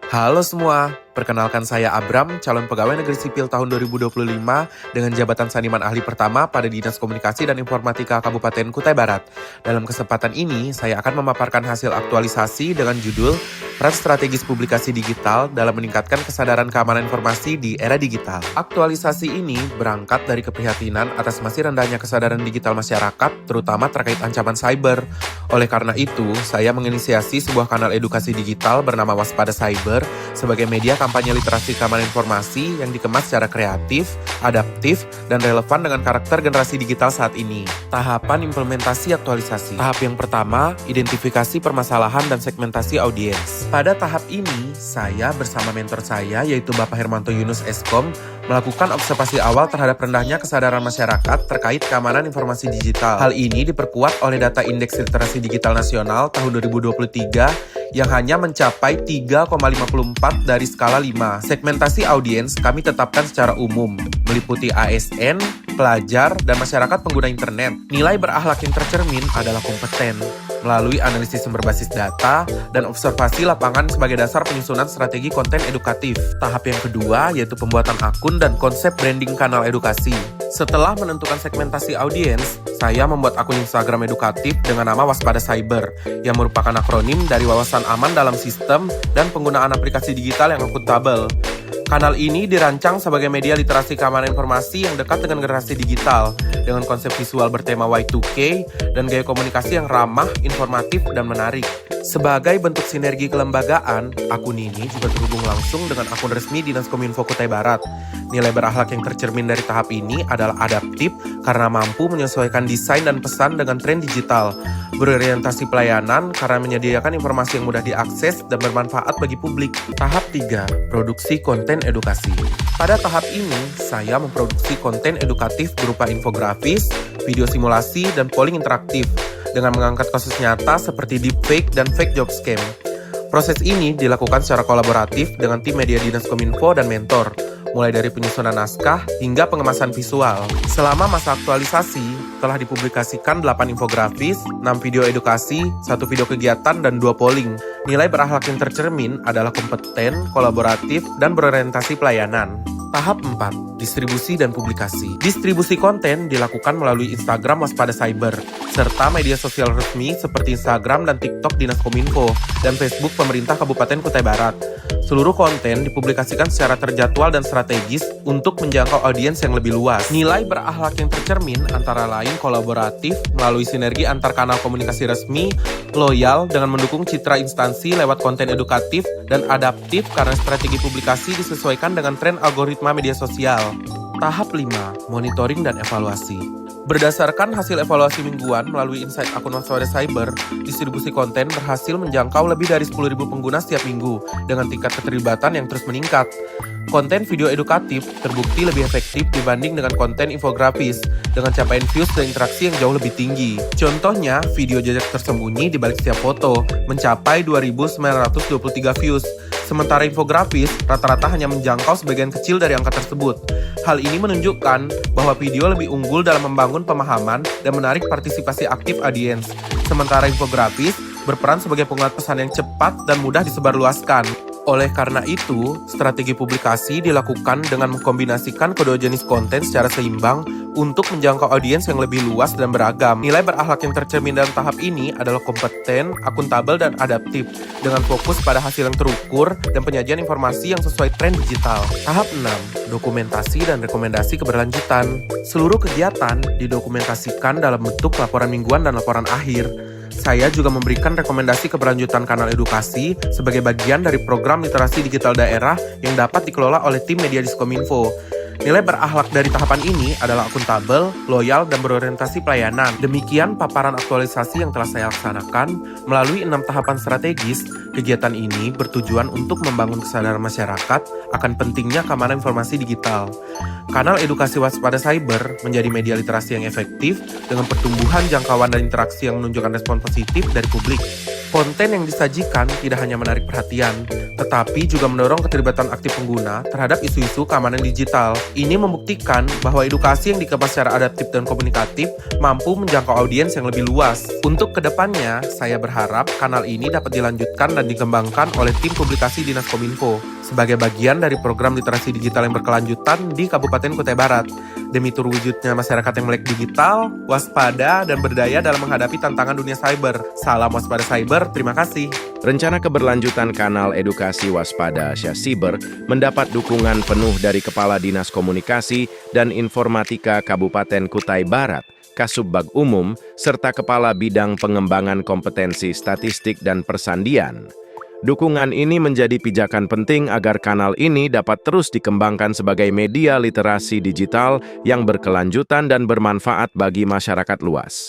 Halo semua, perkenalkan saya Abram, calon pegawai negeri sipil tahun 2025 dengan jabatan Saniman Ahli Pertama pada Dinas Komunikasi dan Informatika Kabupaten Kutai Barat. Dalam kesempatan ini, saya akan memaparkan hasil aktualisasi dengan judul Peran Strategis Publikasi Digital dalam Meningkatkan Kesadaran Keamanan Informasi di Era Digital. Aktualisasi ini berangkat dari keprihatinan atas masih rendahnya kesadaran digital masyarakat, terutama terkait ancaman cyber. Oleh karena itu, saya menginisiasi sebuah kanal edukasi digital bernama Waspada Cyber sebagai media kampanye literasi keamanan informasi yang dikemas secara kreatif, adaptif, dan relevan dengan karakter generasi digital saat ini. Tahapan implementasi aktualisasi. Tahap yang pertama, identifikasi permasalahan dan segmentasi audiens. Pada tahap ini, saya bersama mentor saya yaitu Bapak Hermanto Yunus Eskom melakukan observasi awal terhadap rendahnya kesadaran masyarakat terkait keamanan informasi digital. Hal ini diperkuat oleh data Indeks Literasi Digital Nasional tahun 2023 yang hanya mencapai 3,54 dari skala 5. Segmentasi audiens kami tetapkan secara umum, meliputi ASN, pelajar, dan masyarakat pengguna internet. Nilai berakhlak yang tercermin adalah kompeten, melalui analisis sumber basis data dan observasi lapangan sebagai dasar penyusunan strategi konten edukatif. Tahap yang kedua yaitu pembuatan akun dan konsep branding kanal edukasi. Setelah menentukan segmentasi audiens, saya membuat akun Instagram edukatif dengan nama Waspada Cyber, yang merupakan akronim dari wawasan aman dalam sistem dan penggunaan aplikasi digital yang akuntabel. Kanal ini dirancang sebagai media literasi keamanan informasi yang dekat dengan generasi digital, dengan konsep visual bertema Y2K dan gaya komunikasi yang ramah, informatif, dan menarik. Sebagai bentuk sinergi kelembagaan, akun ini juga terhubung langsung dengan akun resmi Dinas Kominfo Kutai Barat. Nilai berakhlak yang tercermin dari tahap ini adalah adaptif karena mampu menyesuaikan desain dan pesan dengan tren digital, berorientasi pelayanan karena menyediakan informasi yang mudah diakses dan bermanfaat bagi publik. Tahap 3, produksi konten edukasi. Pada tahap ini, saya memproduksi konten edukatif berupa infografis, video simulasi, dan polling interaktif dengan mengangkat kasus nyata seperti deepfake dan fake job scam. Proses ini dilakukan secara kolaboratif dengan tim media Dinas Kominfo dan mentor, mulai dari penyusunan naskah hingga pengemasan visual. Selama masa aktualisasi, telah dipublikasikan 8 infografis, 6 video edukasi, 1 video kegiatan, dan 2 polling. Nilai berakhlak yang tercermin adalah kompeten, kolaboratif, dan berorientasi pelayanan. Tahap 4, distribusi dan publikasi. Distribusi konten dilakukan melalui Instagram Waspada Cyber, serta media sosial resmi seperti Instagram dan TikTok Dinas Kominfo, dan Facebook Pemerintah Kabupaten Kutai Barat. Seluruh konten dipublikasikan secara terjadwal dan strategis untuk menjangkau audiens yang lebih luas. Nilai berakhlak yang tercermin antara lain kolaboratif melalui sinergi antar kanal komunikasi resmi, loyal dengan mendukung citra instansi lewat konten edukatif, dan adaptif karena strategi publikasi disesuaikan dengan tren algoritma media sosial. Tahap 5, monitoring dan evaluasi. Berdasarkan hasil evaluasi mingguan melalui insight akun Waspada Cyber, distribusi konten berhasil menjangkau lebih dari 10.000 pengguna setiap minggu dengan tingkat keterlibatan yang terus meningkat. Konten video edukatif terbukti lebih efektif dibanding dengan konten infografis dengan capaian views dan interaksi yang jauh lebih tinggi. Contohnya, video jejak tersembunyi di balik setiap foto mencapai 2.923 views. Sementara infografis rata-rata hanya menjangkau sebagian kecil dari angka tersebut. Hal ini menunjukkan bahwa video lebih unggul dalam membangun pemahaman dan menarik partisipasi aktif audiens. Sementara infografis berperan sebagai penguat pesan yang cepat dan mudah disebarluaskan. Oleh karena itu, strategi publikasi dilakukan dengan mengkombinasikan kedua jenis konten secara seimbang untuk menjangkau audiens yang lebih luas dan beragam. Nilai berakhlak yang tercermin dalam tahap ini adalah kompeten, akuntabel, dan adaptif, dengan fokus pada hasil yang terukur dan penyajian informasi yang sesuai tren digital. Tahap 6, dokumentasi dan rekomendasi keberlanjutan. Seluruh kegiatan didokumentasikan dalam bentuk laporan mingguan dan laporan akhir. Saya juga memberikan rekomendasi keberlanjutan kanal edukasi sebagai bagian dari program literasi digital daerah yang dapat dikelola oleh tim media Diskominfo. Nilai berakhlak dari tahapan ini adalah akuntabel, loyal, dan berorientasi pelayanan. Demikian paparan aktualisasi yang telah saya laksanakan melalui 6 tahapan strategis. Kegiatan ini bertujuan untuk membangun kesadaran masyarakat akan pentingnya keamanan informasi digital. Kanal edukasi Waspada Cyber menjadi media literasi yang efektif dengan pertumbuhan jangkauan dan interaksi yang menunjukkan respon positif dari publik. Konten yang disajikan tidak hanya menarik perhatian, tetapi juga mendorong keterlibatan aktif pengguna terhadap isu-isu keamanan digital. Ini membuktikan bahwa edukasi yang dikemas secara adaptif dan komunikatif mampu menjangkau audiens yang lebih luas. Untuk kedepannya, saya berharap kanal ini dapat dilanjutkan dan dikembangkan oleh tim publikasi Dinas Kominfo sebagai bagian dari program literasi digital yang berkelanjutan di Kabupaten Kutai Barat. Demi terwujudnya masyarakat yang melek digital, waspada, dan berdaya dalam menghadapi tantangan dunia cyber. Salam waspada cyber, terima kasih. Rencana keberlanjutan kanal edukasi waspada Syasiber mendapat dukungan penuh dari Kepala Dinas Komunikasi dan Informatika Kabupaten Kutai Barat, Kasubbag Umum, serta Kepala Bidang Pengembangan Kompetensi Statistik dan Persandian. Dukungan ini menjadi pijakan penting agar kanal ini dapat terus dikembangkan sebagai media literasi digital yang berkelanjutan dan bermanfaat bagi masyarakat luas.